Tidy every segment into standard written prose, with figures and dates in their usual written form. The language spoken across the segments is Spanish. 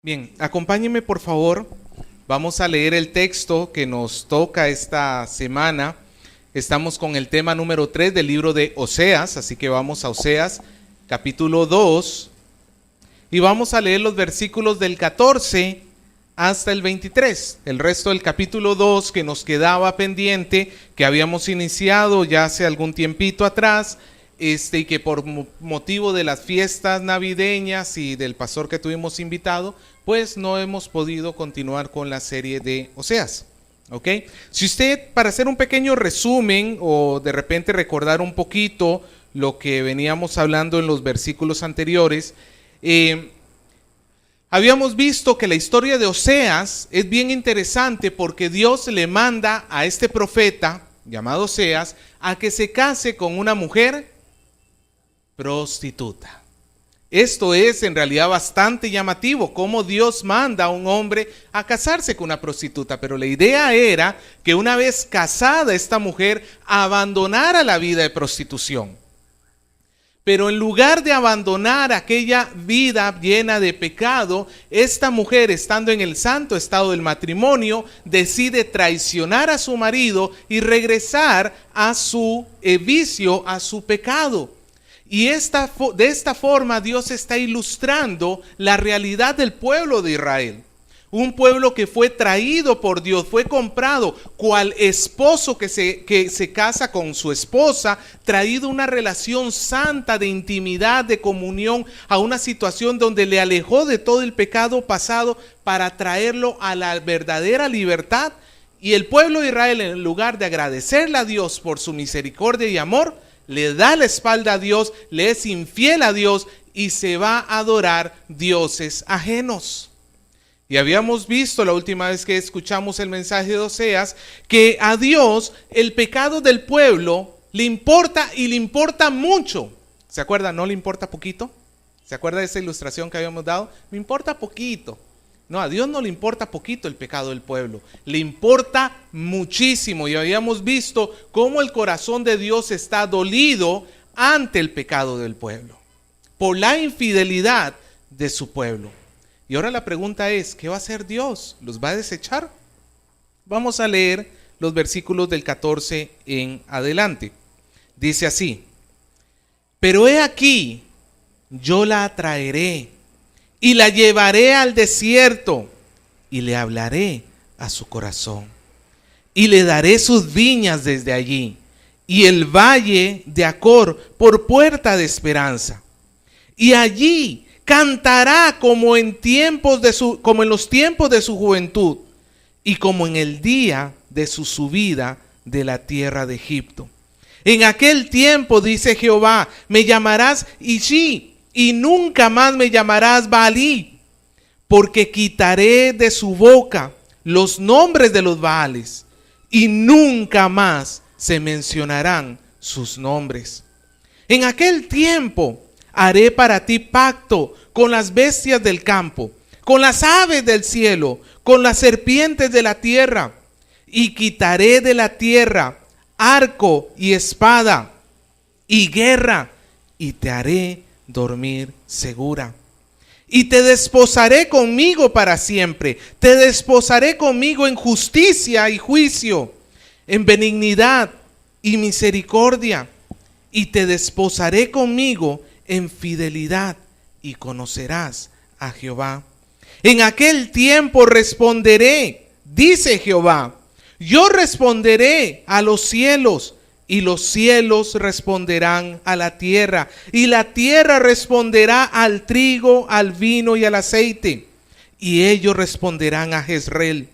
Bien, acompáñenme por favor. Vamos a leer el texto que nos toca esta semana. Estamos con el tema número 3 del libro de Oseas, así que vamos a Oseas capítulo 2 y vamos a leer los versículos del 14 hasta el 23. El resto del capítulo 2 que nos quedaba pendiente, que habíamos iniciado ya hace algún tiempito atrás, y que por motivo de las fiestas navideñas y del pastor que tuvimos invitado, pues no hemos podido continuar con la serie de Oseas. ¿Ok? Si usted, para hacer un pequeño resumen o de repente recordar un poquito lo que veníamos hablando en los versículos anteriores, habíamos visto que la historia de Oseas es bien interesante porque Dios le manda a este profeta llamado Oseas a que se case con una mujer prostituta. Esto es en realidad bastante llamativo, cómo Dios manda a un hombre a casarse con una prostituta, pero la idea era que una vez casada esta mujer abandonara la vida de prostitución. Pero en lugar de abandonar aquella vida llena de pecado, esta mujer, estando en el santo estado del matrimonio, decide traicionar a su marido y regresar a su vicio, a su pecado. Y de esta forma Dios está ilustrando la realidad del pueblo de Israel. Un pueblo que fue traído por Dios, fue comprado, cual esposo que se casa con su esposa, traído una relación santa de intimidad, de comunión, a una situación donde le alejó de todo el pecado pasado para traerlo a la verdadera libertad. Y el pueblo de Israel, en lugar de agradecerle a Dios por su misericordia y amor, le da la espalda a Dios, le es infiel a Dios y se va a adorar dioses ajenos. Y habíamos visto la última vez que escuchamos el mensaje de Oseas que a Dios el pecado del pueblo le importa y le importa mucho. ¿Se acuerda? ¿No le importa poquito? ¿Se acuerda de esa ilustración que habíamos dado? Me importa poquito. No, a Dios no le importa poquito el pecado del pueblo, le importa muchísimo. Y habíamos visto cómo el corazón de Dios está dolido ante el pecado del pueblo, por la infidelidad de su pueblo. Y ahora la pregunta es, ¿qué va a hacer Dios? ¿Los va a desechar? Vamos a leer los versículos del 14 en adelante. Dice así: pero he aquí, yo la atraeré y la llevaré al desierto y le hablaré a su corazón y le daré sus viñas desde allí y el valle de Acor por puerta de esperanza. Y allí cantará como en los tiempos de su juventud y como en el día de su subida de la tierra de Egipto. En aquel tiempo, dice Jehová, me llamarás Ishi, y nunca más me llamarás Baalí, porque quitaré de su boca los nombres de los Baales, y nunca más se mencionarán sus nombres. En aquel tiempo haré para ti pacto con las bestias del campo, con las aves del cielo, con las serpientes de la tierra, y quitaré de la tierra arco y espada y guerra, y te haré dormir segura. Y te desposaré conmigo para siempre, te desposaré conmigo en justicia y juicio, en benignidad y misericordia, y te desposaré conmigo en fidelidad, y conocerás a Jehová. En aquel tiempo responderé, dice Jehová, yo responderé a los cielos, y los cielos responderán a la tierra, y la tierra responderá al trigo, al vino y al aceite, y ellos responderán a Jezreel,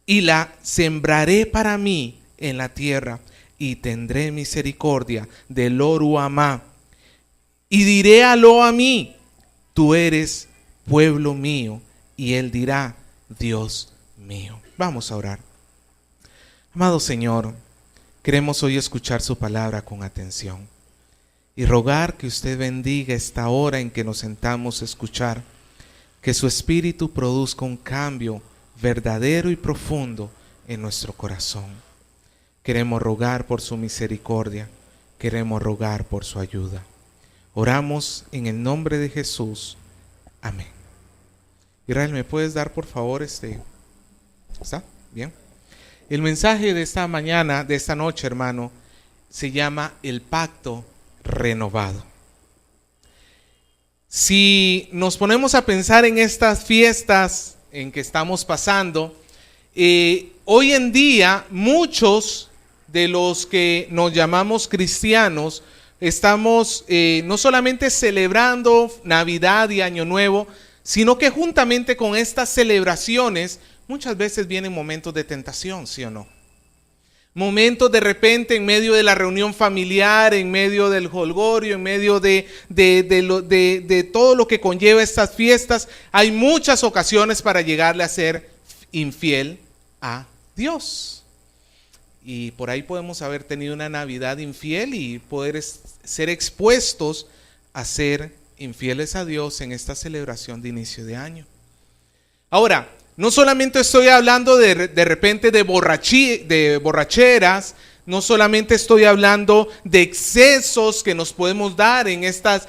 y la sembraré para mí en la tierra, y tendré misericordia de Lo-ruhamá, y diré a Lo-ammi, tú eres pueblo mío, y él dirá, Dios mío. Vamos a orar. Amado Señor, queremos hoy escuchar su palabra con atención y rogar que usted bendiga esta hora en que nos sentamos a escuchar, que su espíritu produzca un cambio verdadero y profundo en nuestro corazón. Queremos rogar por su misericordia, queremos rogar por su ayuda. Oramos en el nombre de Jesús. Amén. Israel, ¿me puedes dar por favor ¿Está? Bien. El mensaje de esta mañana, de esta noche, hermano, se llama el pacto renovado. Si nos ponemos a pensar en estas fiestas en que estamos pasando, hoy en día muchos de los que nos llamamos cristianos estamos no solamente celebrando Navidad y Año Nuevo, sino que juntamente con estas celebraciones muchas veces vienen momentos de tentación, ¿sí o no? Momentos de repente en medio de la reunión familiar, en medio del jolgorio, en medio de todo lo que conlleva estas fiestas, hay muchas ocasiones para llegarle a ser infiel a Dios. Y por ahí podemos haber tenido una Navidad infiel y poder ser expuestos a ser infieles a Dios en esta celebración de inicio de año. Ahora, no solamente estoy hablando de repente de borracheras, no solamente estoy hablando de excesos que nos podemos dar en estas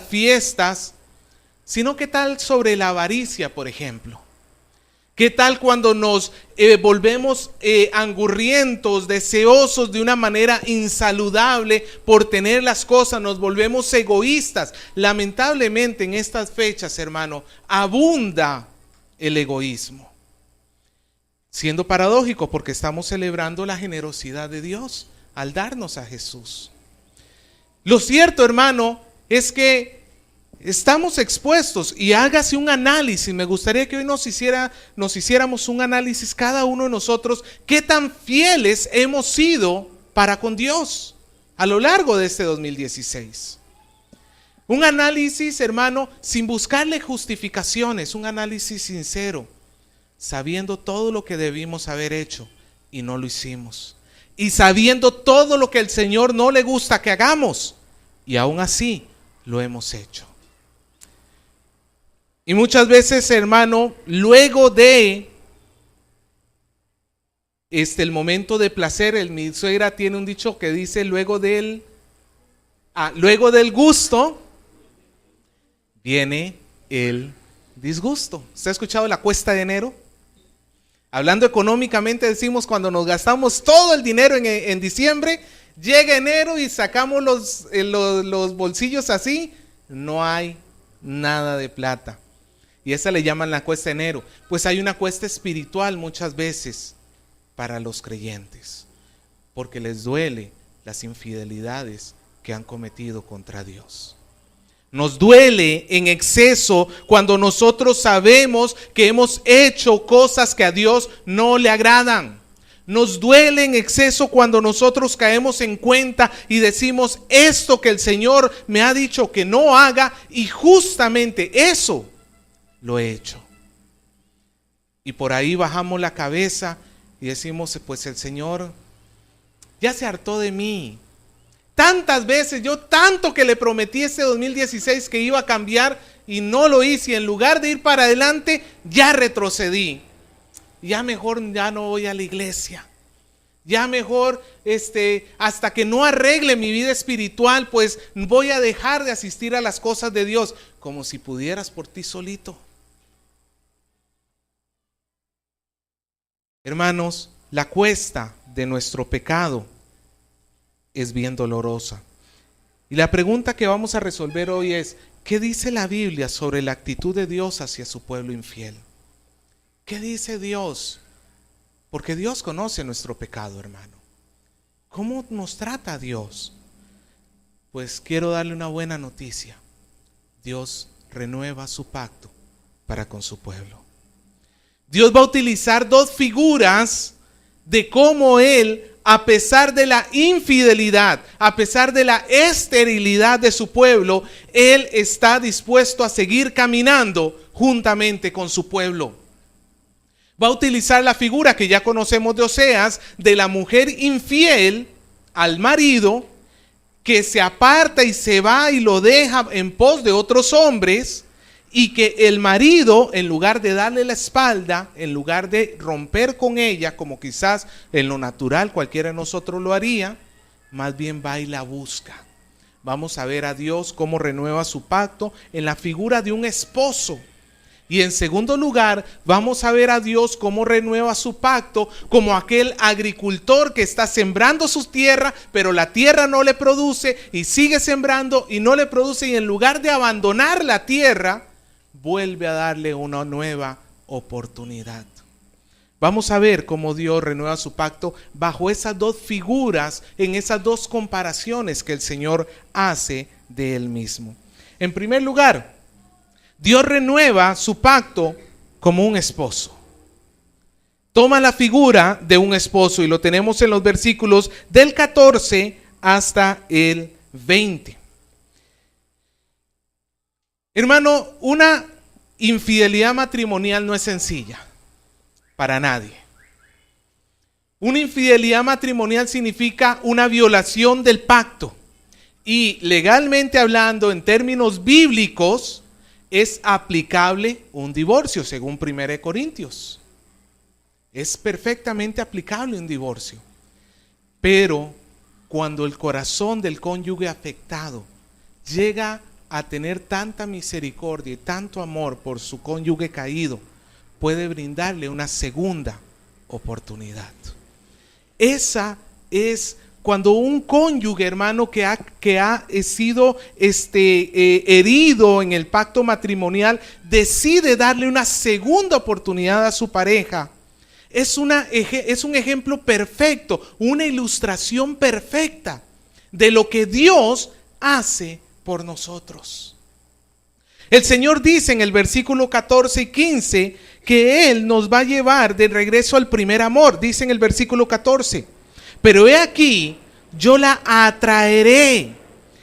fiestas, sino qué tal sobre la avaricia, por ejemplo. ¿Qué tal cuando nos volvemos angurrientos, deseosos de una manera insaludable por tener las cosas, nos volvemos egoístas? Lamentablemente en estas fechas, hermano, abunda el egoísmo. Siendo paradójico porque estamos celebrando la generosidad de Dios al darnos a Jesús. Lo cierto, hermano, es que estamos expuestos y hágase un análisis. Me gustaría que hoy nos hiciéramos un análisis cada uno de nosotros. ¿Qué tan fieles hemos sido para con Dios a lo largo de este 2016? Un análisis, hermano, sin buscarle justificaciones, un análisis sincero, sabiendo todo lo que debimos haber hecho y no lo hicimos. Y sabiendo todo lo que el Señor no le gusta que hagamos y aún así lo hemos hecho. Y muchas veces, hermano, luego de el momento de placer, mi suegra tiene un dicho que dice luego del gusto viene el disgusto. ¿Usted ha escuchado la cuesta de enero? Hablando económicamente decimos cuando nos gastamos todo el dinero en diciembre, llega enero y sacamos los bolsillos así, no hay nada de plata. Y esa le llaman la cuesta de enero. Pues hay una cuesta espiritual muchas veces para los creyentes, porque les duele las infidelidades que han cometido contra Dios. Nos duele en exceso cuando nosotros sabemos que hemos hecho cosas que a Dios no le agradan. Nos duele en exceso cuando nosotros caemos en cuenta y decimos esto que el Señor me ha dicho que no haga y justamente eso lo he hecho. Y por ahí bajamos la cabeza y decimos, pues el Señor ya se hartó de mí. Tantas veces, yo tanto que le prometí este 2016 que iba a cambiar y no lo hice. Y en lugar de ir para adelante, ya retrocedí. Ya mejor ya no voy a la iglesia. Ya mejor hasta que no arregle mi vida espiritual, pues voy a dejar de asistir a las cosas de Dios. Como si pudieras por ti solito. Hermanos, la cuesta de nuestro pecado es bien dolorosa. Y la pregunta que vamos a resolver hoy es, ¿qué dice la Biblia sobre la actitud de Dios hacia su pueblo infiel? ¿Qué dice Dios? Porque Dios conoce nuestro pecado, hermano. ¿Cómo nos trata Dios? Pues quiero darle una buena noticia. Dios renueva su pacto para con su pueblo. Dios va a utilizar dos figuras de cómo Él, a pesar de la infidelidad, a pesar de la esterilidad de su pueblo, Él está dispuesto a seguir caminando juntamente con su pueblo. Va a utilizar la figura que ya conocemos de Oseas, de la mujer infiel al marido, que se aparta y se va y lo deja en pos de otros hombres, y que el marido, en lugar de darle la espalda, en lugar de romper con ella, como quizás en lo natural cualquiera de nosotros lo haría, más bien va y la busca. Vamos a ver a Dios cómo renueva su pacto en la figura de un esposo. Y en segundo lugar, vamos a ver a Dios cómo renueva su pacto, como aquel agricultor que está sembrando su tierra, pero la tierra no le produce y sigue sembrando y no le produce, y en lugar de abandonar la tierra, vuelve a darle una nueva oportunidad. Vamos a ver cómo Dios renueva su pacto bajo esas dos figuras, en esas dos comparaciones que el Señor hace de Él mismo. En primer lugar, Dios renueva su pacto como un esposo. Toma la figura de un esposo y lo tenemos en los versículos del 14 hasta el 20. Hermano, una infidelidad matrimonial no es sencilla para nadie. Una infidelidad matrimonial significa una violación del pacto. Y legalmente hablando, en términos bíblicos, es aplicable un divorcio, según 1 Corintios. Es perfectamente aplicable un divorcio. Pero cuando el corazón del cónyuge afectado llega a tener tanta misericordia y tanto amor por su cónyuge caído, puede brindarle una segunda oportunidad. Esa es cuando un cónyuge, hermano, que ha sido herido en el pacto matrimonial, decide darle una segunda oportunidad a su pareja. Es un ejemplo perfecto, una ilustración perfecta de lo que Dios hace por nosotros. El Señor dice en el versículo 14 y 15 que Él nos va a llevar de regreso al primer amor. Dice en el versículo 14: pero he aquí, yo la atraeré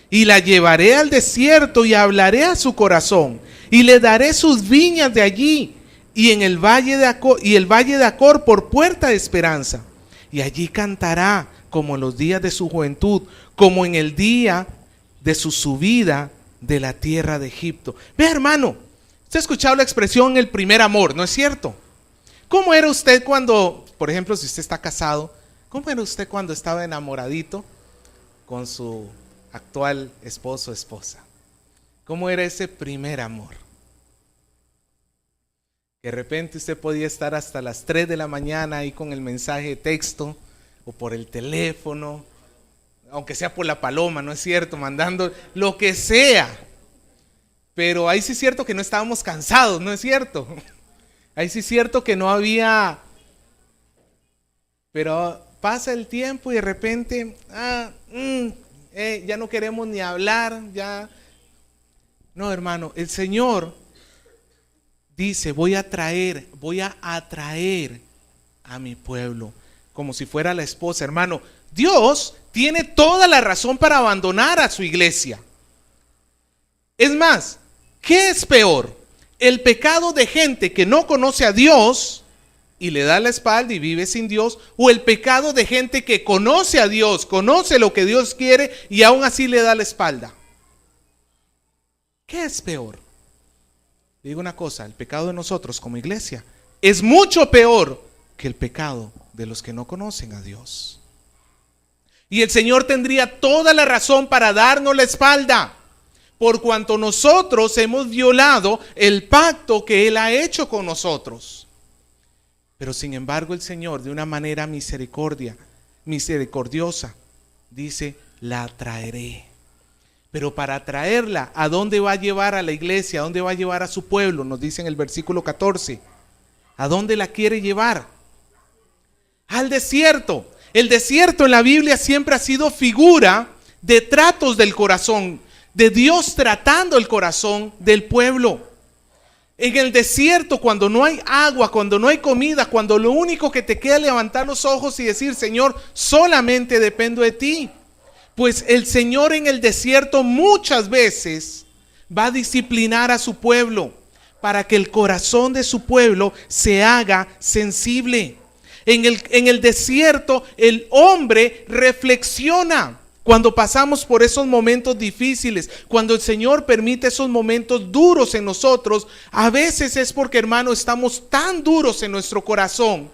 y la llevaré al desierto y hablaré a su corazón y le daré sus viñas de allí y en el valle de Acor por puerta de esperanza. Y allí cantará como en los días de su juventud, como en el día de su subida de la tierra de Egipto. Vea, hermano, usted ha escuchado la expresión el primer amor, ¿no es cierto? ¿Cómo era usted cuando, por ejemplo, si usted está casado, cómo era usted cuando estaba enamoradito con su actual esposo o esposa? ¿Cómo era ese primer amor? De repente usted podía estar hasta las 3 de la mañana ahí con el mensaje de texto o por el teléfono, aunque sea por la paloma, ¿no es cierto? Mandando lo que sea. Pero ahí sí es cierto que no estábamos cansados, ¿no es cierto? Ahí sí es cierto que no había... Pero pasa el tiempo y de repente, ya no queremos ni hablar, ya. No, hermano, el Señor dice, voy a atraer a mi pueblo, como si fuera la esposa. Hermano, Dios tiene toda la razón para abandonar a su iglesia. Es más, ¿qué es peor? El pecado de gente que no conoce a Dios y le da la espalda y vive sin Dios, o el pecado de gente que conoce a Dios, conoce lo que Dios quiere y aún así le da la espalda. ¿Qué es peor? Digo una cosa, el pecado de nosotros como iglesia es mucho peor que el pecado de los que no conocen a Dios. Y el Señor tendría toda la razón para darnos la espalda, por cuanto nosotros hemos violado el pacto que Él ha hecho con nosotros. Pero sin embargo el Señor, de una manera misericordiosa, dice, la atraeré. Pero para traerla, ¿a dónde va a llevar a la iglesia? ¿A dónde va a llevar a su pueblo? Nos dice en el versículo 14. ¿A dónde la quiere llevar? Al desierto. El desierto en la Biblia siempre ha sido figura de tratos del corazón, de Dios tratando el corazón del pueblo. En el desierto, cuando no hay agua, cuando no hay comida, cuando lo único que te queda es levantar los ojos y decir, Señor, solamente dependo de ti. Pues el Señor en el desierto muchas veces va a disciplinar a su pueblo para que el corazón de su pueblo se haga sensible. En el desierto el hombre reflexiona. Cuando pasamos por esos momentos difíciles, cuando el Señor permite esos momentos duros en nosotros, a veces es porque, hermano, estamos tan duros en nuestro corazón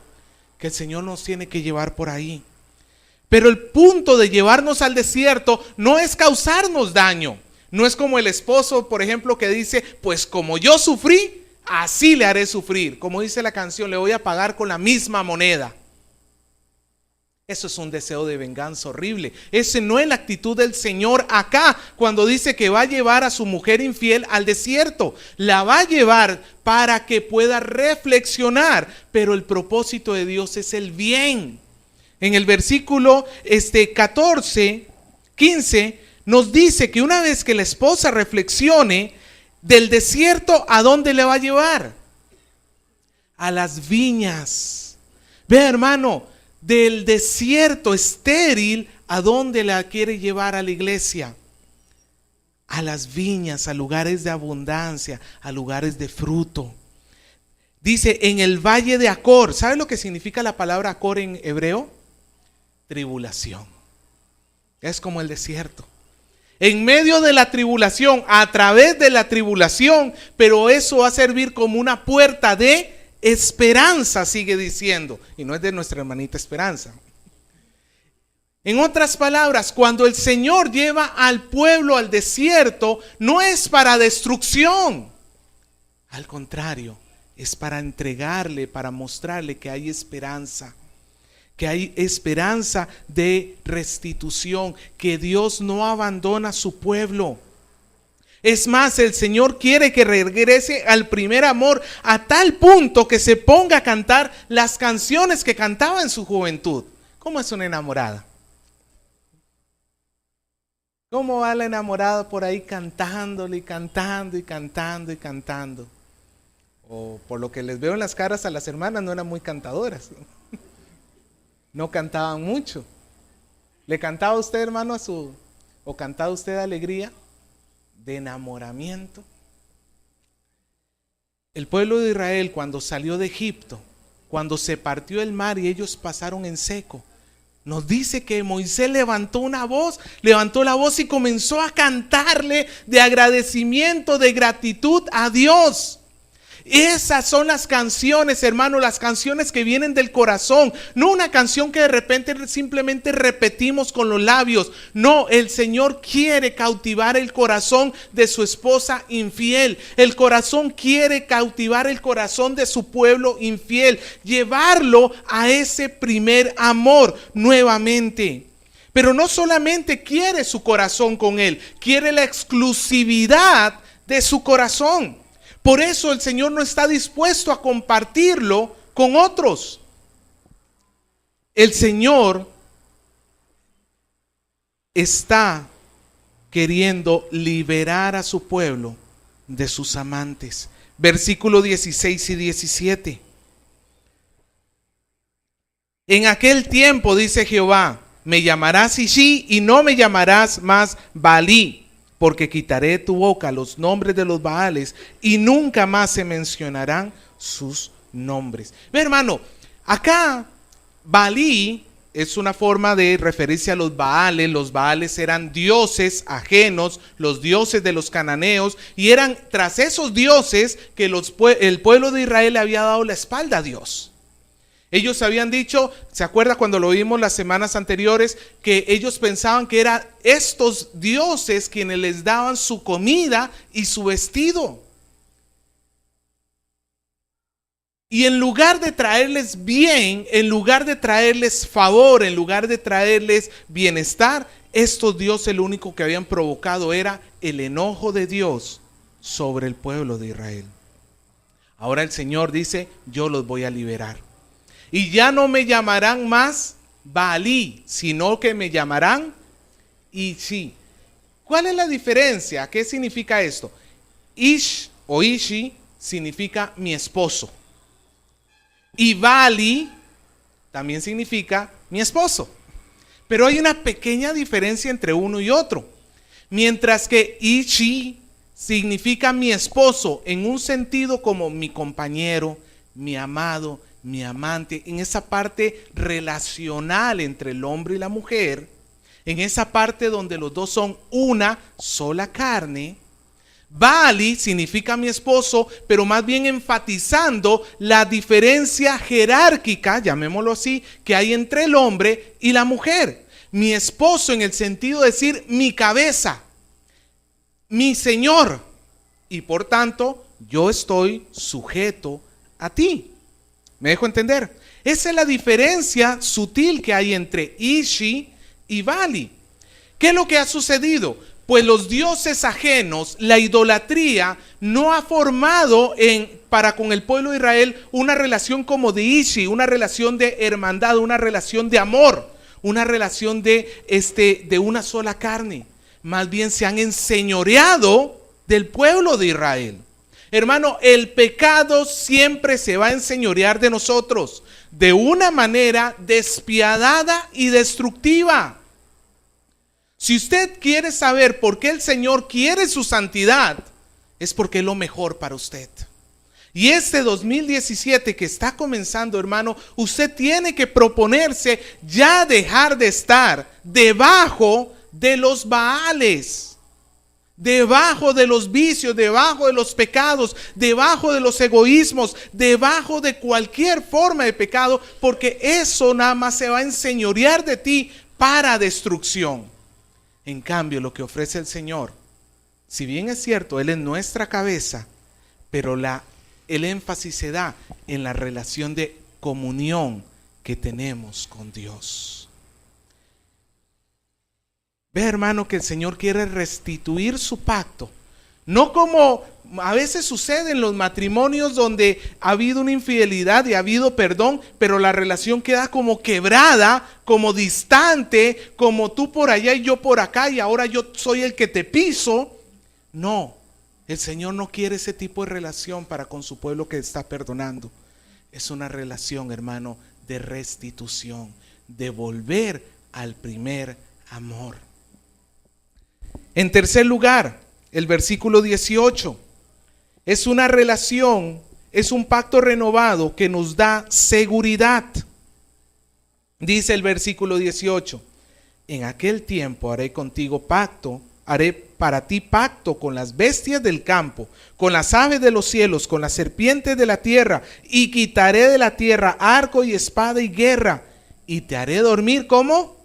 que el Señor nos tiene que llevar por ahí. Pero el punto de llevarnos al desierto no es causarnos daño. No es como el esposo, por ejemplo, que dice, pues como yo sufrí, así le haré sufrir. Como dice la canción, le voy a pagar con la misma moneda. Eso es un deseo de venganza horrible. Esa no es la actitud del Señor acá, cuando dice que va a llevar a su mujer infiel al desierto. La va a llevar para que pueda reflexionar, pero el propósito de Dios es el bien. En el versículo 15 nos dice que una vez que la esposa reflexione, del desierto, ¿a dónde le va a llevar? A las viñas. Ve, hermano, del desierto estéril, ¿a dónde la quiere llevar a la iglesia? A las viñas, a lugares de abundancia, a lugares de fruto. Dice, en el valle de Acor. ¿Sabe lo que significa la palabra Acor en hebreo? Tribulación. Es como el desierto. En medio de la tribulación, a través de la tribulación, pero eso va a servir como una puerta de esperanza, sigue diciendo, y no es de nuestra hermanita Esperanza. En otras palabras, cuando el Señor lleva al pueblo al desierto, no es para destrucción, al contrario, es para entregarle, para mostrarle que hay esperanza de restitución, que Dios no abandona a su pueblo. Es más, el Señor quiere que regrese al primer amor a tal punto que se ponga a cantar las canciones que cantaba en su juventud. ¿Cómo es una enamorada? ¿Cómo va la enamorada por ahí cantándole y cantando y cantando y cantando? O por lo que les veo en las caras a las hermanas, no eran muy cantadoras. No cantaban mucho. ¿Le cantaba usted, hermano, o cantaba usted de alegría? De enamoramiento. El pueblo de Israel, cuando salió de Egipto, cuando se partió el mar y ellos pasaron en seco, nos dice que Moisés levantó la voz y comenzó a cantarle de agradecimiento, de gratitud a Dios. Esas son las canciones, hermano, las canciones que vienen del corazón, no una canción que de repente simplemente repetimos con los labios. No, el Señor quiere cautivar el corazón de su esposa infiel. El corazón quiere cautivar el corazón de su pueblo infiel, llevarlo a ese primer amor nuevamente. Pero no solamente quiere su corazón con él, quiere la exclusividad de su corazón. Por eso el Señor no está dispuesto a compartirlo con otros. El Señor está queriendo liberar a su pueblo de sus amantes. Versículo 16 y 17. En aquel tiempo, dice Jehová, me llamarás Ishi y no me llamarás más Baalí, porque quitaré de tu boca los nombres de los Baales y nunca más se mencionarán sus nombres. Ve, hermano, acá Baalí es una forma de referirse a los Baales. Los Baales eran dioses ajenos, los dioses de los cananeos, y eran tras esos dioses que el pueblo de Israel le había dado la espalda a Dios. Ellos habían dicho, ¿se acuerda cuando lo vimos las semanas anteriores? Que ellos pensaban que eran estos dioses quienes les daban su comida y su vestido. Y en lugar de traerles bien, en lugar de traerles favor, en lugar de traerles bienestar, estos dioses lo único que habían provocado era el enojo de Dios sobre el pueblo de Israel. Ahora el Señor dice, yo los voy a liberar. Y ya no me llamarán más Baalí, sino que me llamarán Ishi. ¿Cuál es la diferencia? ¿Qué significa esto? Ish o Ishi significa mi esposo. Y Baalí también significa mi esposo. Pero hay una pequeña diferencia entre uno y otro. Mientras que Ishi significa mi esposo en un sentido como mi compañero, mi amado, mi amante, en esa parte relacional entre el hombre y la mujer, en esa parte donde los dos son una sola carne. Baalí significa mi esposo, pero más bien enfatizando la diferencia jerárquica, llamémoslo así, que hay entre el hombre y la mujer. Mi esposo en el sentido de decir mi cabeza, mi señor, y por tanto yo estoy sujeto a ti. ¿Me dejo entender? Esa es la diferencia sutil que hay entre Ishi y Bali. ¿Qué es lo que ha sucedido? Pues los dioses ajenos, la idolatría, no ha formado para con el pueblo de Israel una relación como de Ishi, una relación de hermandad, una relación de amor, una relación de una sola carne. Más bien se han enseñoreado del pueblo de Israel. Hermano, el pecado siempre se va a enseñorear de nosotros de una manera despiadada y destructiva. Si usted quiere saber por qué el Señor quiere su santidad, es porque es lo mejor para usted. Y este 2017 que está comenzando, hermano, usted tiene que proponerse ya dejar de estar debajo de los Baales, debajo de los vicios, debajo de los pecados, debajo de los egoísmos, debajo de cualquier forma de pecado, porque eso nada más se va a enseñorear de ti para destrucción. En cambio, lo que ofrece el Señor, si bien es cierto, Él es nuestra cabeza, pero el énfasis se da en la relación de comunión que tenemos con Dios. Ve, hermano, que el Señor quiere restituir su pacto, no como a veces sucede en los matrimonios donde ha habido una infidelidad y ha habido perdón, pero la relación queda como quebrada, como distante, como tú por allá y yo por acá y ahora yo soy el que te piso. No, el Señor no quiere ese tipo de relación para con su pueblo que está perdonando. Es una relación, hermano, de restitución, de volver al primer amor. En tercer lugar, el versículo 18. Es una relación, es un pacto renovado que nos da seguridad. Dice el versículo 18: en aquel tiempo haré contigo pacto, haré para ti pacto con las bestias del campo, con las aves de los cielos, con las serpientes de la tierra, y quitaré de la tierra arco y espada y guerra, y te haré dormir ¿cómo?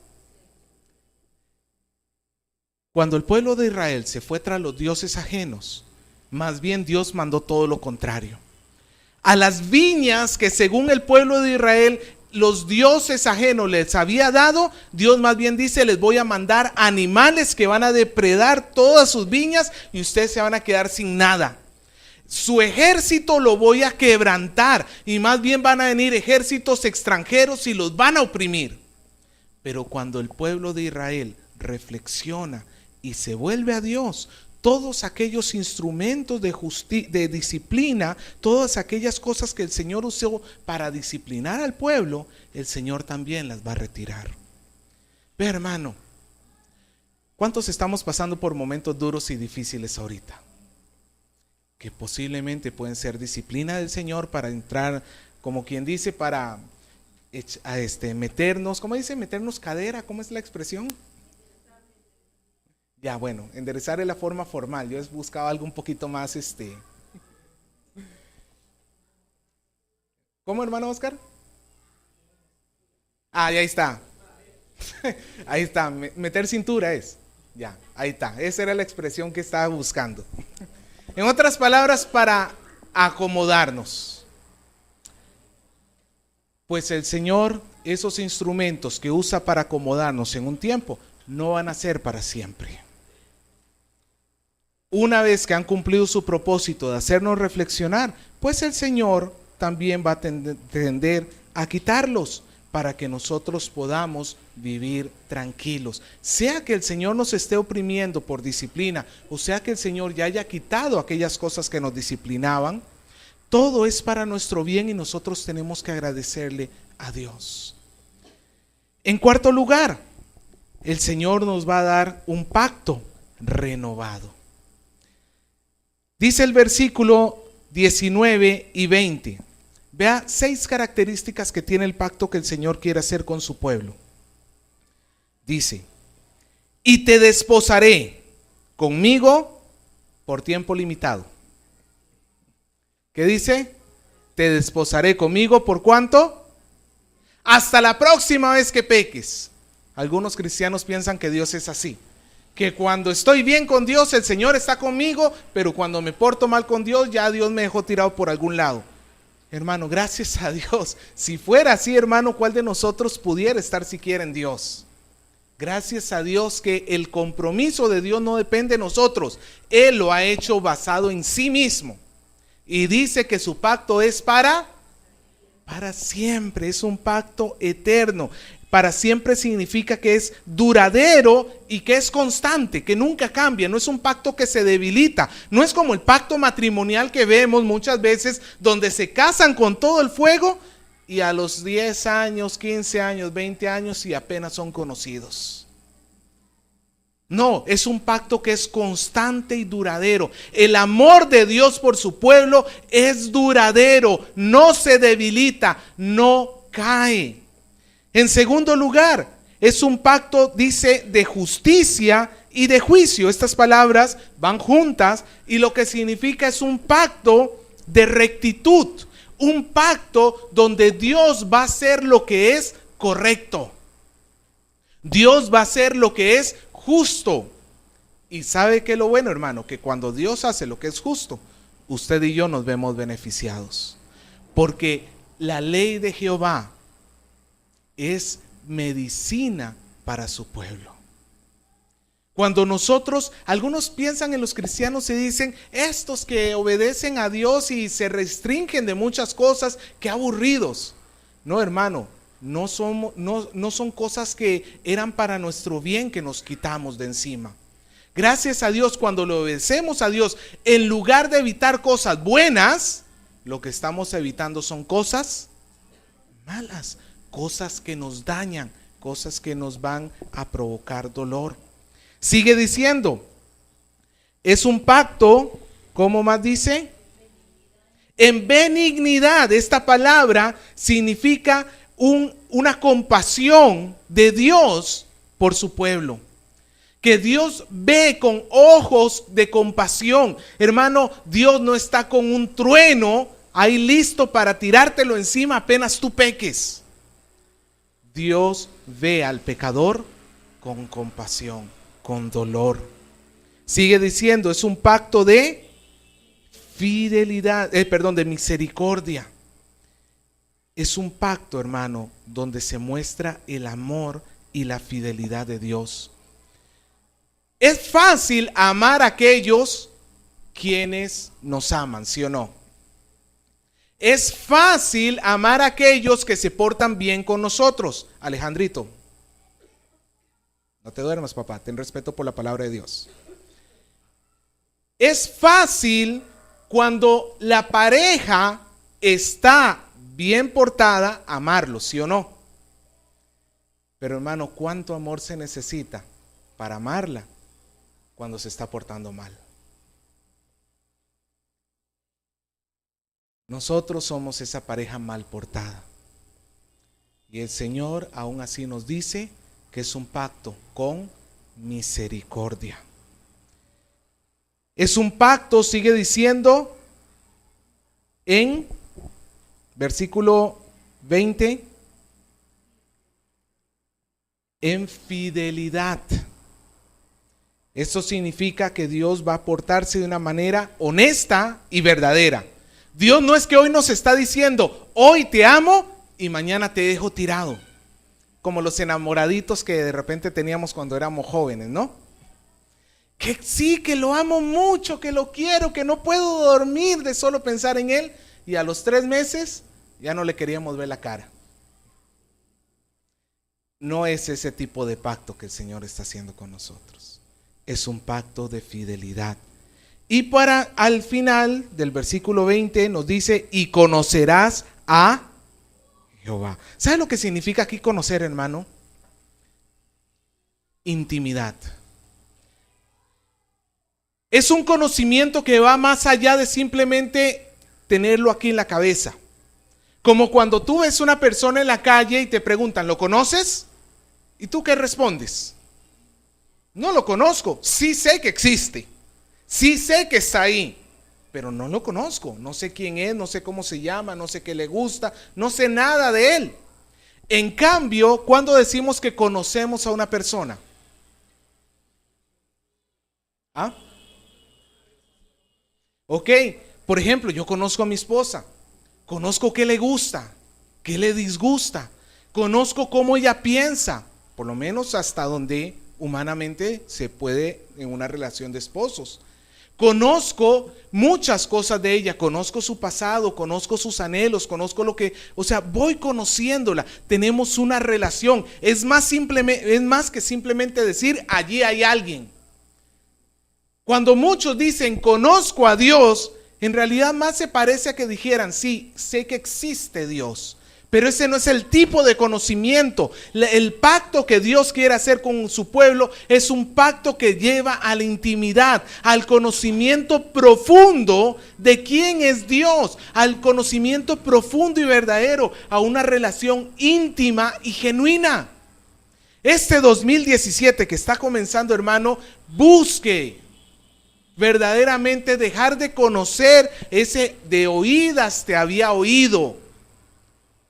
Cuando el pueblo de Israel se fue tras los dioses ajenos, más bien Dios mandó todo lo contrario. A las viñas que según el pueblo de Israel los dioses ajenos les había dado, Dios más bien dice: les voy a mandar animales que van a depredar todas sus viñas y ustedes se van a quedar sin nada. Su ejército lo voy a quebrantar y más bien van a venir ejércitos extranjeros y los van a oprimir. Pero cuando el pueblo de Israel reflexiona y se vuelve a Dios, todos aquellos instrumentos de disciplina, todas aquellas cosas que el Señor usó para disciplinar al pueblo, el Señor también las va a retirar. Ve, hermano, ¿cuántos estamos pasando por momentos duros y difíciles ahorita? Que posiblemente pueden ser disciplina del Señor para entrar, como quien dice, para meternos, ¿cómo dice? Meternos cadera, ¿cómo es la expresión? Ya, bueno, enderezar es la forma formal. Yo buscaba algo un poquito más ¿Cómo, hermano Oscar? Ah, ya ahí está. Ahí está, meter cintura es. Ya, ahí está. Esa era la expresión que estaba buscando. En otras palabras, para acomodarnos. Pues el Señor, esos instrumentos que usa para acomodarnos en un tiempo, no van a ser para siempre. Una vez que han cumplido su propósito de hacernos reflexionar, pues el Señor también va a tender a quitarlos para que nosotros podamos vivir tranquilos. Sea que el Señor nos esté oprimiendo por disciplina, o sea que el Señor ya haya quitado aquellas cosas que nos disciplinaban, todo es para nuestro bien y nosotros tenemos que agradecerle a Dios. En cuarto lugar, el Señor nos va a dar un pacto renovado. Dice el versículo 19 y 20. Vea 6 características que tiene el pacto que el Señor quiere hacer con su pueblo. Dice: y te desposaré conmigo por tiempo limitado. ¿Qué dice? Te desposaré conmigo ¿por cuánto? Hasta la próxima vez que peques. Algunos cristianos piensan que Dios es así, Que cuando estoy bien con Dios, el Señor está conmigo, pero cuando me porto mal con Dios, ya Dios me dejó tirado por algún lado. Hermano, gracias a Dios. Si fuera así, hermano, ¿cuál de nosotros pudiera estar siquiera en Dios? Gracias a Dios que el compromiso de Dios no depende de nosotros. Él lo ha hecho basado en sí mismo. Y dice que su pacto es para siempre, es un pacto eterno. Para siempre significa que es duradero y que es constante, que nunca cambia. No es un pacto que se debilita. No es como el pacto matrimonial que vemos muchas veces, donde se casan con todo el fuego y a los 10 años, 15 años, 20 años y apenas son conocidos. No, es un pacto que es constante y duradero. El amor de Dios por su pueblo es duradero, no se debilita, no cae. En segundo lugar, es un pacto, dice, de justicia y de juicio. Estas palabras van juntas y lo que significa es un pacto de rectitud. Un pacto donde Dios va a hacer lo que es correcto. Dios va a hacer lo que es justo. Y ¿sabe qué es lo bueno, hermano? Que cuando Dios hace lo que es justo, usted y yo nos vemos beneficiados. Porque la ley de Jehová es medicina para su pueblo. Cuando nosotros, algunos piensan en los cristianos y dicen, estos que obedecen a Dios y se restringen de muchas cosas, qué aburridos. No, hermano, no son cosas que eran para nuestro bien que nos quitamos de encima. Gracias a Dios, cuando le obedecemos a Dios, en lugar de evitar cosas buenas, lo que estamos evitando son cosas malas. Cosas que nos dañan, cosas que nos van a provocar dolor. Sigue diciendo, es un pacto, ¿cómo más dice? En benignidad. Esta palabra significa una compasión de Dios por su pueblo. Que Dios ve con ojos de compasión. Hermano, Dios no está con un trueno ahí listo para tirártelo encima apenas tú peques. Dios ve al pecador con compasión, con dolor. Sigue diciendo, es un pacto de fidelidad, de misericordia. Es un pacto, hermano, donde se muestra el amor y la fidelidad de Dios. Es fácil amar a aquellos quienes nos aman, ¿sí o no? Es fácil amar a aquellos que se portan bien con nosotros. Alejandrito, no te duermas, papá, ten respeto por la palabra de Dios. Es fácil cuando la pareja está bien portada amarlo, ¿sí o no? Pero hermano, ¿cuánto amor se necesita para amarla cuando se está portando mal? Nosotros somos esa pareja mal portada. Y el Señor aún así nos dice que es un pacto con misericordia. Es un pacto, sigue diciendo en versículo 20, en fidelidad. Esto significa que Dios va a portarse de una manera honesta y verdadera. Dios no es que hoy nos está diciendo, hoy te amo y mañana te dejo tirado. Como los enamoraditos que de repente teníamos cuando éramos jóvenes, ¿no? Que sí, que lo amo mucho, que lo quiero, que no puedo dormir de solo pensar en él. Y a los 3 meses ya no le queríamos ver la cara. No es ese tipo de pacto que el Señor está haciendo con nosotros. Es un pacto de fidelidad. Y para al final del versículo 20 nos dice, y conocerás a Jehová. ¿Sabe lo que significa aquí conocer, hermano? Intimidad. Es un conocimiento que va más allá de simplemente tenerlo aquí en la cabeza. Como cuando tú ves una persona en la calle y te preguntan, ¿lo conoces? ¿Y tú qué respondes? No lo conozco, sí sé que existe. Sí sé que está ahí, pero no lo conozco. No sé quién es, no sé cómo se llama, no sé qué le gusta, no sé nada de él. En cambio, cuando decimos que conocemos a una persona, ¿Ah? Ok, por ejemplo, yo conozco a mi esposa, conozco qué le gusta, qué le disgusta, conozco cómo ella piensa, por lo menos hasta donde humanamente se puede en una relación de esposos. Conozco muchas cosas de ella, conozco su pasado, conozco sus anhelos, conozco lo que, o sea, voy conociéndola, tenemos una relación. Es más que simplemente decir, allí hay alguien. Cuando muchos dicen, conozco a Dios, en realidad más se parece a que dijeran, sí, sé que existe Dios. Pero ese no es el tipo de conocimiento. El pacto que Dios quiere hacer con su pueblo es un pacto que lleva a la intimidad, al conocimiento profundo de quién es Dios, al conocimiento profundo y verdadero, a una relación íntima y genuina. Este 2017 que está comenzando, hermano, busque verdaderamente dejar de conocer ese de oídas te había oído,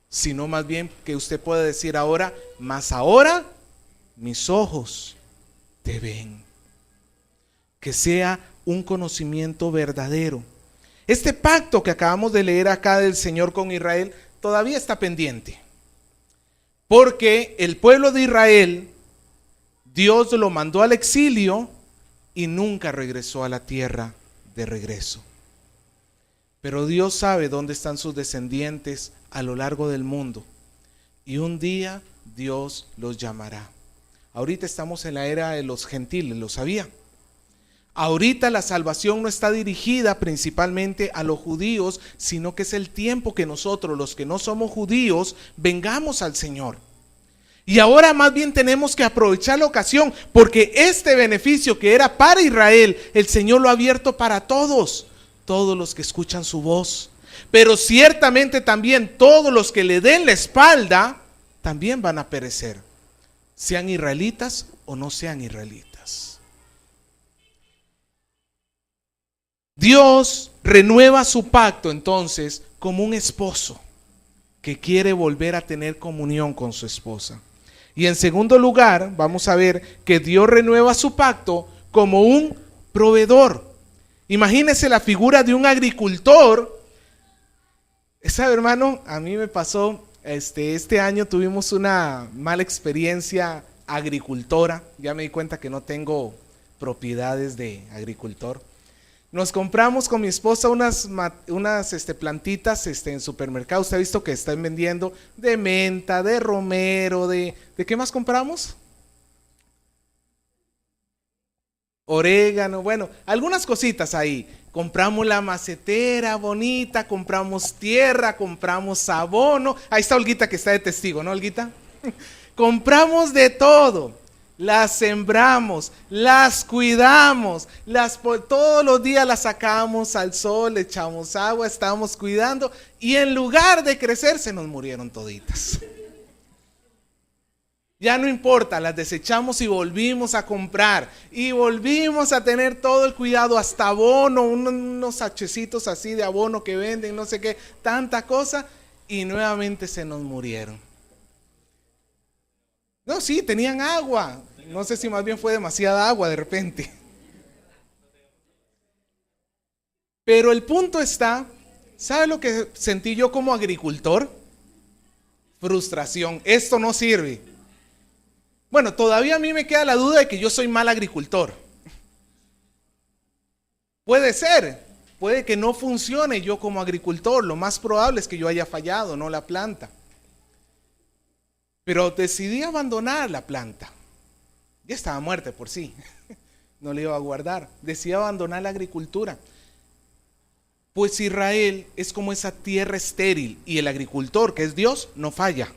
sino más bien que usted puede decir ahora, mas ahora mis ojos te ven. Que sea un conocimiento verdadero. Este pacto que acabamos de leer acá del Señor con Israel todavía está pendiente, porque el pueblo de Israel, Dios lo mandó al exilio y nunca regresó a la tierra de regreso. Pero Dios sabe dónde están sus descendientes a lo largo del mundo. Y un día Dios los llamará. Ahorita estamos en la era de los gentiles, ¿lo sabía? Ahorita la salvación no está dirigida principalmente a los judíos, sino que es el tiempo que nosotros, los que no somos judíos, vengamos al Señor. Y ahora más bien tenemos que aprovechar la ocasión, porque este beneficio que era para Israel, el Señor lo ha abierto para todos los que escuchan su voz. Pero ciertamente también todos los que le den la espalda, también van a perecer, sean israelitas o no sean israelitas. Dios renueva su pacto entonces como un esposo que quiere volver a tener comunión con su esposa. Y en segundo lugar, vamos a ver que Dios renueva su pacto como un proveedor. Imagínese la figura de un agricultor. ¿Sabe, hermano? A mí me pasó, este año tuvimos una mala experiencia agricultora. Ya me di cuenta que no tengo propiedades de agricultor. Nos compramos con mi esposa unas plantitas en supermercado. Usted ha visto que están vendiendo de menta, de romero, ¿de qué más compramos? Orégano, bueno, algunas cositas ahí. Compramos la macetera bonita, compramos tierra, compramos abono. Ahí está Olguita que está de testigo, ¿no, Olguita? Compramos de todo. Las sembramos, las cuidamos, todos los días las sacamos al sol, le echamos agua, estábamos cuidando y en lugar de crecer se nos murieron toditas. Ya no importa, las desechamos y volvimos a comprar y volvimos a tener todo el cuidado, hasta abono, unos sachecitos así de abono que venden, no sé qué, tanta cosa, y nuevamente se nos murieron. No, sí, tenían agua. No sé si más bien fue demasiada agua de repente. Pero el punto está, ¿sabe lo que sentí yo como agricultor? Frustración. Esto no sirve. Bueno, todavía a mí me queda la duda de que yo soy mal agricultor. Puede ser, puede que no funcione yo como agricultor. Lo más probable es que yo haya fallado, no la planta. Pero decidí abandonar la planta. Ya estaba muerta por sí, no le iba a guardar. Decidí abandonar la agricultura. Pues Israel es como esa tierra estéril y el agricultor, que es Dios, no falla.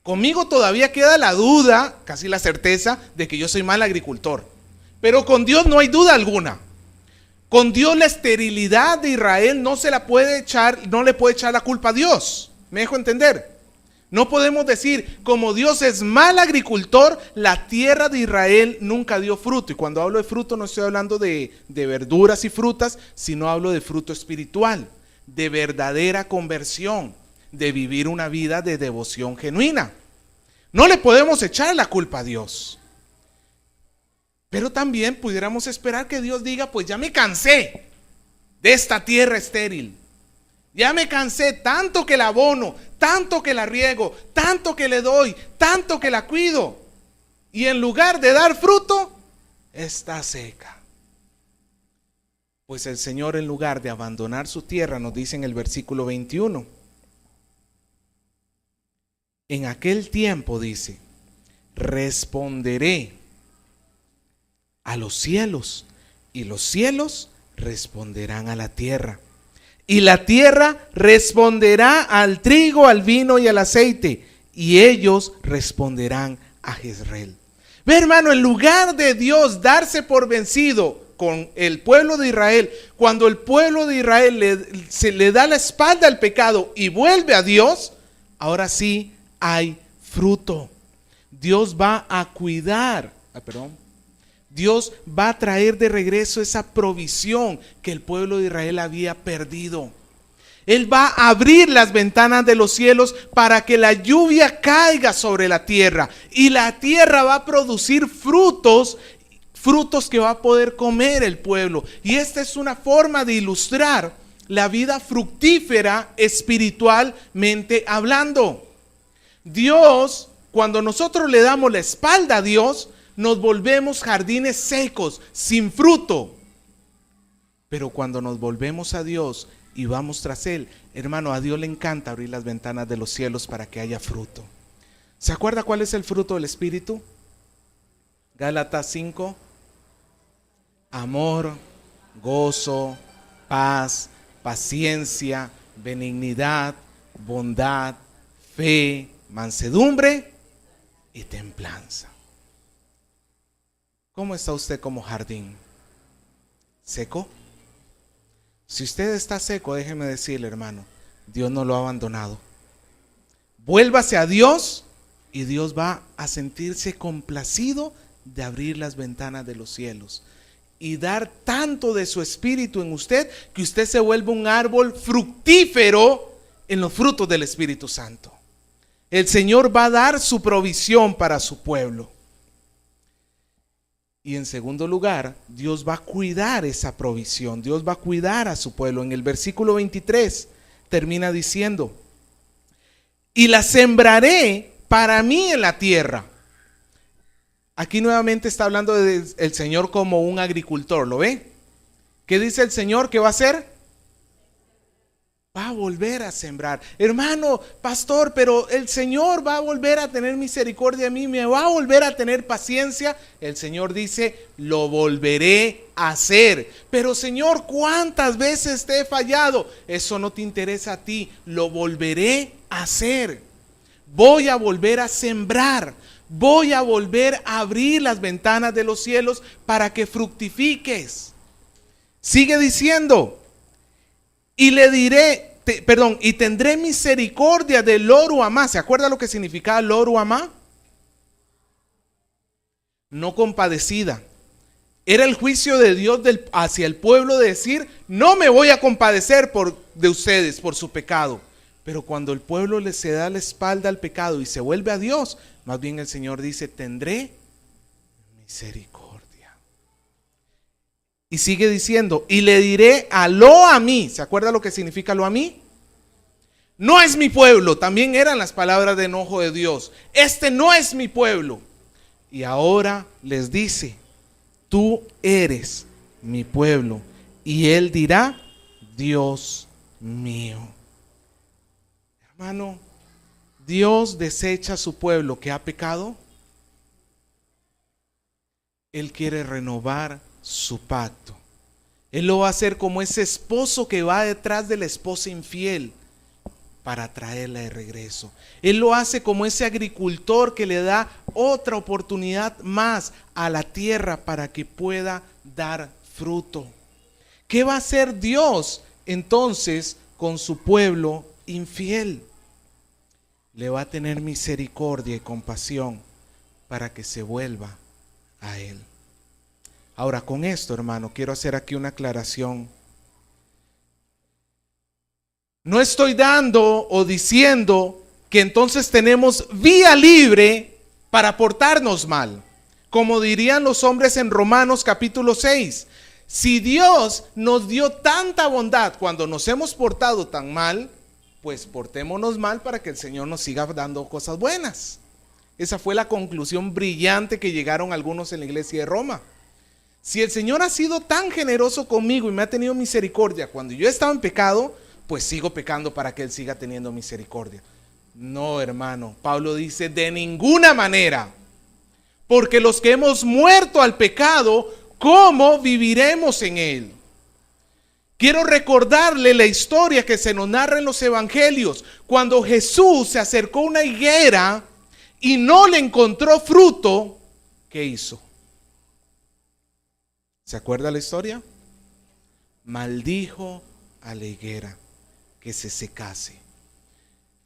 Conmigo todavía queda la duda, casi la certeza, de que yo soy mal agricultor. Pero con Dios no hay duda alguna. Con Dios la esterilidad de Israel no se la puede echar, no le puede echar la culpa a Dios. ¿Me dejo entender? No podemos decir, como Dios es mal agricultor, la tierra de Israel nunca dio fruto. Y cuando hablo de fruto no estoy hablando de verduras y frutas, sino hablo de fruto espiritual, de verdadera conversión, de vivir una vida de devoción genuina. No le podemos echar la culpa a Dios. Pero también pudiéramos esperar que Dios diga, pues ya me cansé de esta tierra estéril. Ya me cansé, tanto que la abono, tanto que la riego, tanto que le doy, tanto que la cuido. Y en lugar de dar fruto, está seca. Pues el Señor, en lugar de abandonar su tierra, nos dice en el versículo 21. En aquel tiempo, dice, responderé a los cielos, y los cielos responderán a la tierra, y la tierra responderá al trigo, al vino y al aceite, y ellos responderán a Jezreel. Ve, hermano, en lugar de Dios darse por vencido con el pueblo de Israel, cuando el pueblo de Israel se le da la espalda al pecado y vuelve a Dios, ahora sí hay fruto. Dios va a cuidar, Dios va a traer de regreso esa provisión que el pueblo de Israel había perdido. Él va a abrir las ventanas de los cielos para que la lluvia caiga sobre la tierra, y la tierra va a producir frutos que va a poder comer el pueblo. Y esta es una forma de ilustrar la vida fructífera espiritualmente hablando. Dios, cuando nosotros le damos la espalda a Dios, nos volvemos jardines secos, sin fruto. Pero cuando nos volvemos a Dios y vamos tras Él, hermano, a Dios le encanta abrir las ventanas de los cielos para que haya fruto. ¿Se acuerda cuál es el fruto del Espíritu? Gálatas 5. Amor, gozo, paz, paciencia, benignidad, bondad, fe, mansedumbre y templanza. ¿Cómo está usted como jardín? ¿Seco? Si usted está seco, déjeme decirle, hermano, Dios no lo ha abandonado. Vuélvase a Dios y Dios va a sentirse complacido de abrir las ventanas de los cielos y dar tanto de su espíritu en usted que usted se vuelva un árbol fructífero en los frutos del Espíritu Santo. El Señor va a dar su provisión para su pueblo. Y en segundo lugar, Dios va a cuidar esa provisión. Dios va a cuidar a su pueblo. En el versículo 23 termina diciendo: y la sembraré para mí en la tierra. Aquí nuevamente está hablando del Señor como un agricultor, ¿lo ve? ¿Qué dice el Señor que va a hacer? Va a volver a sembrar. Hermano, pastor, pero el Señor va a volver a tener misericordia de mí, me va a volver a tener paciencia. El Señor dice, lo volveré a hacer. Pero Señor, ¿cuántas veces te he fallado? Eso no te interesa a ti, lo volveré a hacer. Voy a volver a sembrar. Voy a volver a abrir las ventanas de los cielos para que fructifiques. Sigue diciendo, y le diré, y tendré misericordia de Lo-Ruhamá. ¿Se acuerda lo que significaba Lo-Ruhamá? No compadecida. Era el juicio de Dios hacia el pueblo de decir, no me voy a compadecer de ustedes por su pecado. Pero cuando el pueblo se da la espalda al pecado y se vuelve a Dios, más bien el Señor dice, tendré misericordia. Y sigue diciendo, y le diré a Lo-Amí. ¿Se acuerda lo que significa Lo-Amí? No es mi pueblo. También eran las palabras de enojo de Dios. Este no es mi pueblo. Y ahora les dice, tú eres mi pueblo. Y él dirá, Dios mío. Hermano, Dios desecha a su pueblo que ha pecado. Él quiere renovar su pacto. Él lo va a hacer como ese esposo que va detrás de la esposa infiel para traerla de regreso. Él lo hace como ese agricultor que le da otra oportunidad más a la tierra para que pueda dar fruto. ¿Qué va a hacer Dios entonces con su pueblo infiel? Le va a tener misericordia y compasión para que se vuelva a Él. Ahora, con esto, hermano, quiero hacer aquí una aclaración. No estoy dando o diciendo que entonces tenemos vía libre para portarnos mal. Como dirían los hombres en Romanos capítulo 6, si Dios nos dio tanta bondad cuando nos hemos portado tan mal, pues portémonos mal para que el Señor nos siga dando cosas buenas. Esa fue la conclusión brillante que llegaron algunos en la iglesia de Roma. Si el Señor ha sido tan generoso conmigo y me ha tenido misericordia cuando yo estaba en pecado, pues sigo pecando para que Él siga teniendo misericordia. No, hermano, Pablo dice, de ninguna manera. Porque los que hemos muerto al pecado, ¿cómo viviremos en él? Quiero recordarle la historia que se nos narra en los evangelios. Cuando Jesús se acercó a una higuera y no le encontró fruto, ¿qué hizo? ¿Se acuerda la historia? Maldijo a la higuera que se secase.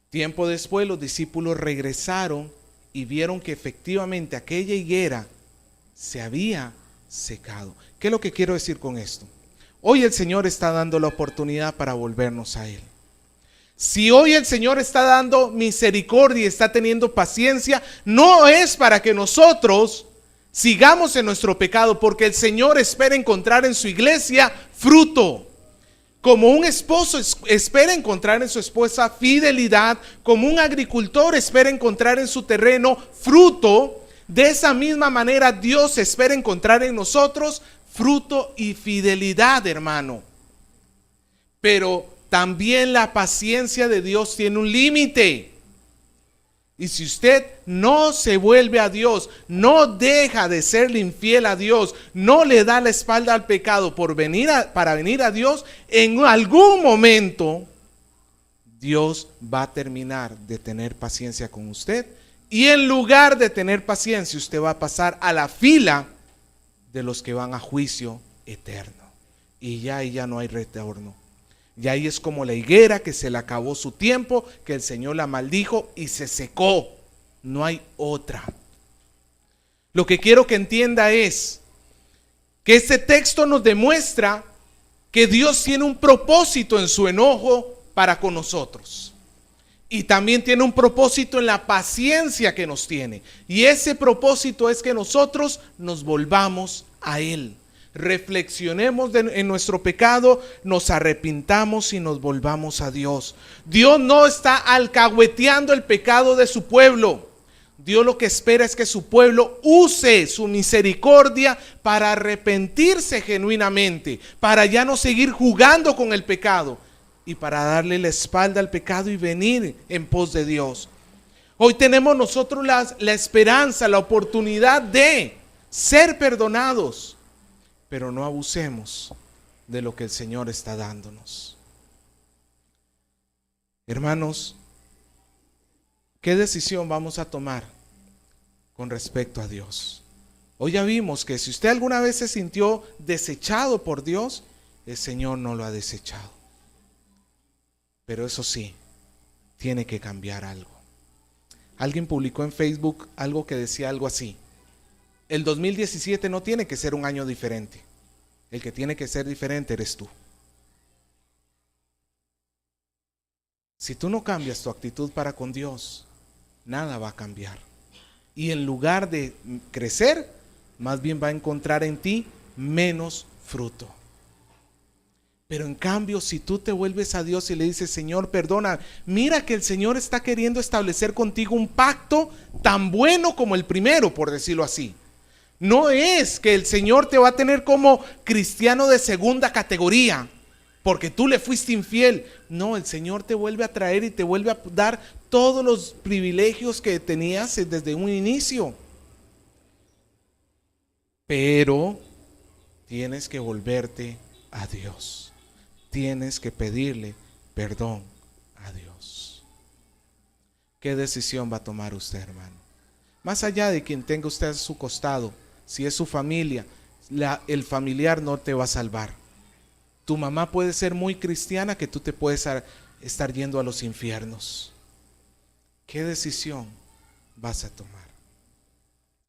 Tiempo después los discípulos regresaron y vieron que efectivamente aquella higuera se había secado. ¿Qué es lo que quiero decir con esto? Hoy el Señor está dando la oportunidad para volvernos a Él. Si hoy el Señor está dando misericordia y está teniendo paciencia, no es para que nosotros sigamos en nuestro pecado, porque el Señor espera encontrar en su iglesia fruto. Como un esposo espera encontrar en su esposa fidelidad, como un agricultor espera encontrar en su terreno fruto, de esa misma manera Dios espera encontrar en nosotros fruto y fidelidad, hermano. Pero también la paciencia de Dios tiene un límite. Y si usted no se vuelve a Dios, no deja de serle infiel a Dios, no le da la espalda al pecado para venir a Dios, en algún momento Dios va a terminar de tener paciencia con usted. Y en lugar de tener paciencia, usted va a pasar a la fila de los que van a juicio eterno. Y ya no hay retorno. Y ahí es como la higuera que se le acabó su tiempo, que el Señor la maldijo y se secó. No hay otra. Lo que quiero que entienda es que este texto nos demuestra que Dios tiene un propósito en su enojo para con nosotros. Y también tiene un propósito en la paciencia que nos tiene. Y ese propósito es que nosotros nos volvamos a Él. Reflexionemos en nuestro pecado, nos arrepintamos y nos volvamos a Dios. Dios no está alcahueteando el pecado de su pueblo. Dios lo que espera es que su pueblo use su misericordia para arrepentirse genuinamente, para ya no seguir jugando con el pecado y para darle la espalda al pecado y venir en pos de Dios. Hoy tenemos nosotros la esperanza, la oportunidad de ser perdonados. Pero no abusemos de lo que el Señor está dándonos. Hermanos, ¿qué decisión vamos a tomar con respecto a Dios? Hoy ya vimos que si usted alguna vez se sintió desechado por Dios, el Señor no lo ha desechado. Pero eso sí, tiene que cambiar algo. Alguien publicó en Facebook algo que decía algo así: el 2017 no tiene que ser un año diferente. El que tiene que ser diferente eres tú. Si tú no cambias tu actitud para con Dios, nada va a cambiar. Y en lugar de crecer, más bien va a encontrar en ti menos fruto. Pero en cambio, si tú te vuelves a Dios y le dices: Señor, perdona, mira que el Señor está queriendo establecer contigo un pacto tan bueno como el primero, por decirlo así. No es que el Señor te va a tener como cristiano de segunda categoría porque tú le fuiste infiel. No, el Señor te vuelve a traer y te vuelve a dar todos los privilegios que tenías desde un inicio. Pero tienes que volverte a Dios. Tienes que pedirle perdón a Dios. ¿Qué decisión va a tomar usted, hermano? Más allá de quien tenga usted a su costado, si es su familia, el familiar no te va a salvar. Tu mamá puede ser muy cristiana que tú te puedes estar yendo a los infiernos. ¿Qué decisión vas a tomar?